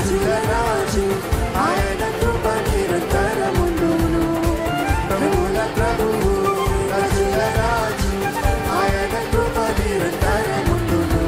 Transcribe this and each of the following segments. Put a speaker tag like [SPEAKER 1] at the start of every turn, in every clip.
[SPEAKER 1] రాజుల రాజు ఆయన కృప నిరంతరముండును. ప్రభువుల ప్రభువు రాజుల రాజు ఆయన కృప నిరంతరముండును.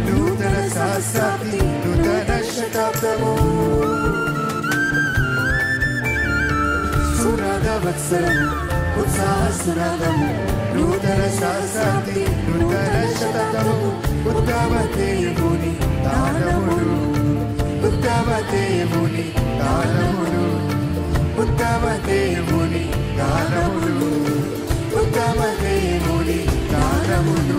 [SPEAKER 1] నూతన శాస్త్రాది నూతన శతాబ్దము. సునాదవత్సరము ఉత్సాహ సునాదము నూతన శాస్త్రాది నూతన శతాబ్దము. ఉత్తమ దేవుని దానముడు ఉత్తమ దేవుని దానముడు ఉత్తమ దేవుని దానముడు ఉత్తమ దేవుని దానముడు.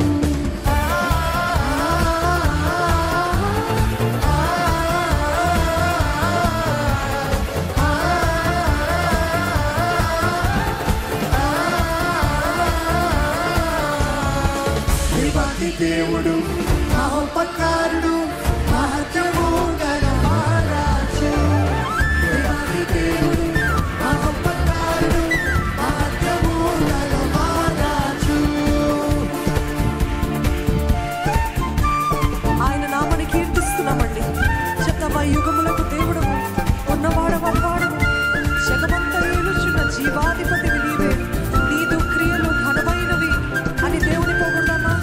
[SPEAKER 1] దేవుడు మహోపకారుడు మహత్యము గల మహారాజు. దేవుడు మహోపకారుడు మహత్యము గల మహారాజు. ఆయన నామని కీర్తిస్తున్నామండి. చెత్తమా యుగములకు దేవుడు ఉన్నవాడవవాడు జగమంతా ఏలుచున్న జీవాధిపతివి నీవే. నీదు క్రియలు ఘనమైనవి అని దేవుని పోగొడదామా?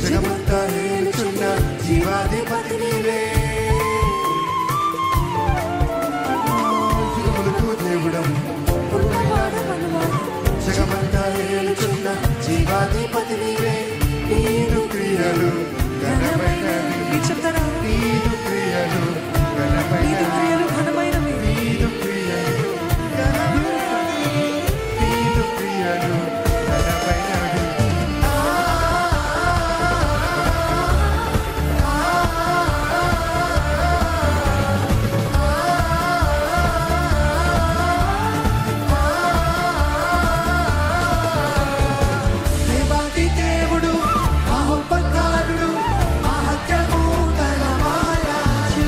[SPEAKER 1] జగమంతా ఏలుచున్న జీవాధిపతి నీవే. యుగములకు దేవుడవు జగమంతా ఏలుచున్న జీవాధిపతి నీవే. నీదు క్రియలు ఘనమైనవి నీదు క్రియలు ఘనమైనవి నీదు క్రియలు ఘనమైనవి నీదు క్రియలు ఘనమైనవి. దేవుడు మహోపకారుడు మహత్యము గల మహారాజు.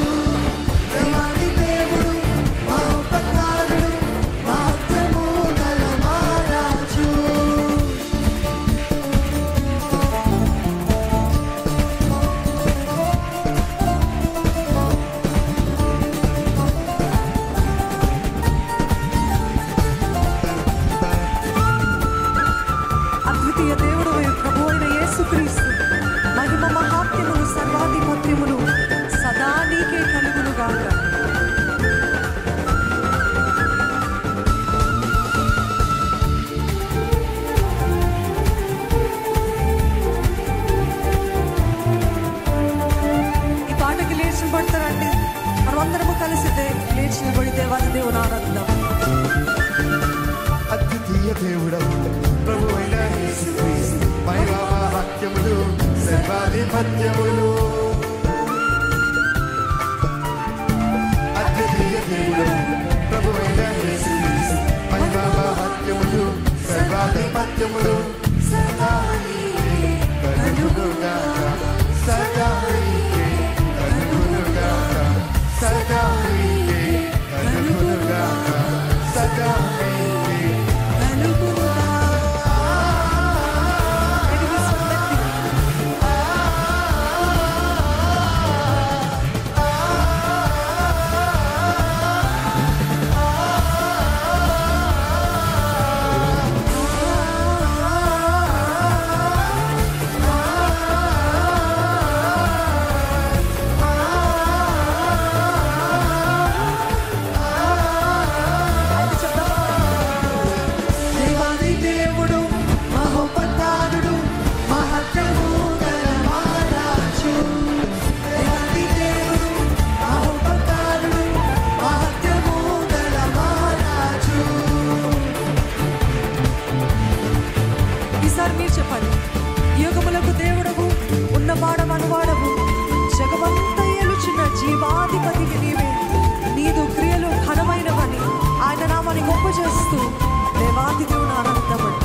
[SPEAKER 1] దేవుడు మహోపకారుడు మహత్యము గల మహారాజు. అద్వితీయ దేవుడు ప్రభు అయిన యేసుక్రీస్తు మహిమ మహాత్మ్యములు సర్వాధిపత్యములు సదా నీకే కలుగును గాక. ఈ పాటకి లేచి పడతారండి. మనమందరము కలిసి లేచి నిలబడి దేవాది దేవుని ఆరాధిద్దాం. అద్వితీయ దేవుడవు ప్రభు అయిన యేసుక్రీస్తు మహిమ మహాత్మ్యములు సర్వాధిపత్యములు. అద్వితీయ దేవుడవు ప్రభు అయిన యేసుక్రీస్తు మహిమ మహాత్మ్యములు సర్వాధిపత్యములు. సదా నీకే కలుగునుగాక సదా నీకే కలుగునుగాక సదా నీకే కలుగునుగాక సదా నీకే వర్ధిలింపజేస్తూ దేవాది దేవుని ఆనందపడు.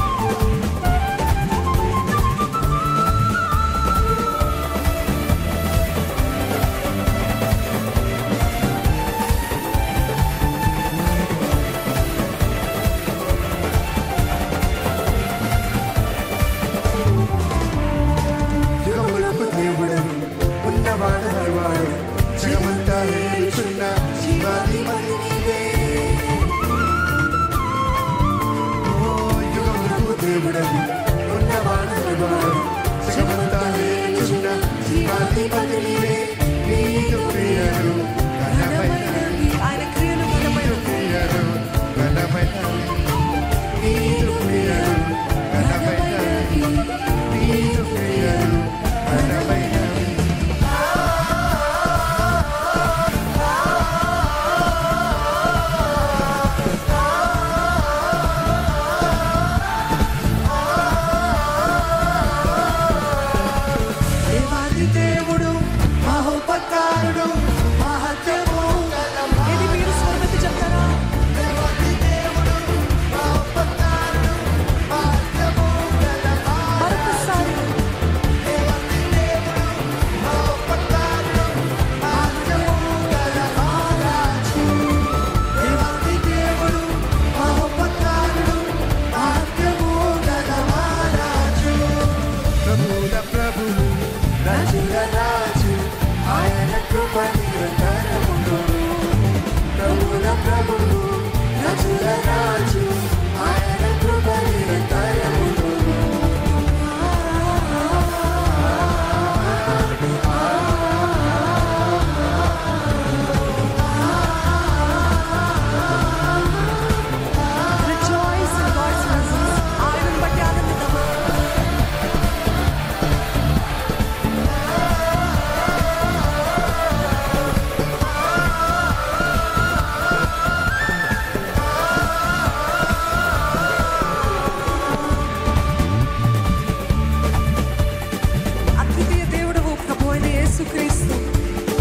[SPEAKER 1] ఆయన క్రియలు దేవుడు మహోపకారుడు మహత్యము ఇది మీరు స్వరమెత్తి చెప్తారా? మరొకసారి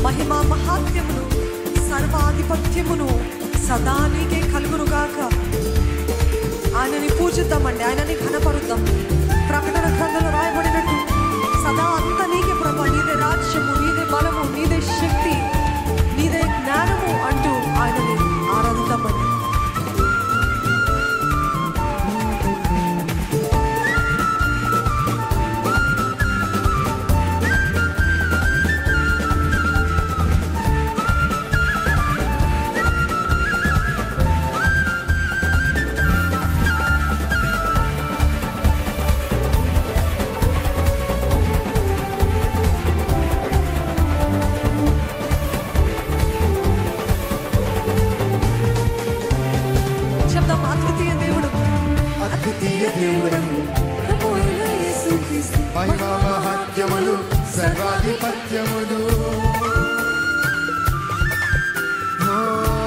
[SPEAKER 1] మహిమా మహాత్మ్యమును సర్వాధిపత్యమును సదా నీకే కలుగునుగాక. ఆయనని పూజిద్దామండి, ఆయనని ఘనపరుద్దాం. ప్రకటన గ్రంథంలో రాయబడినట్టు సదా అంత నీకే ప్రభా, నీదే రాజ్యము, నీదే బలము, నీదే శక్తి, నీదే జ్ఞానము అంటూ ఆయనని ఆరాధిద్దామండి.
[SPEAKER 2] మహిమా మహాత్మ్యములు సర్వాధిపత్యములు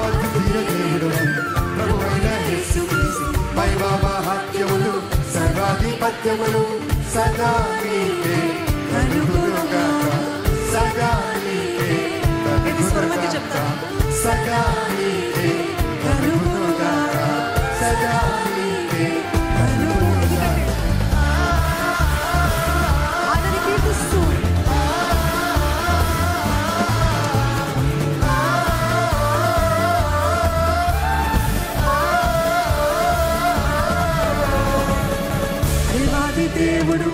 [SPEAKER 2] అద్వితీయ దేవుడు ప్రభువైన యేసుక్రీస్తు. మహిమా మహాత్మ్యములు సర్వాధిపత్యములు సదా నీకే కలుగునుగాక. సదా నీకే కలుగునుగాక. సదా నీకే కలుగునుగాక. సదా నీకే కలుగునుగాక.
[SPEAKER 1] దేవుడు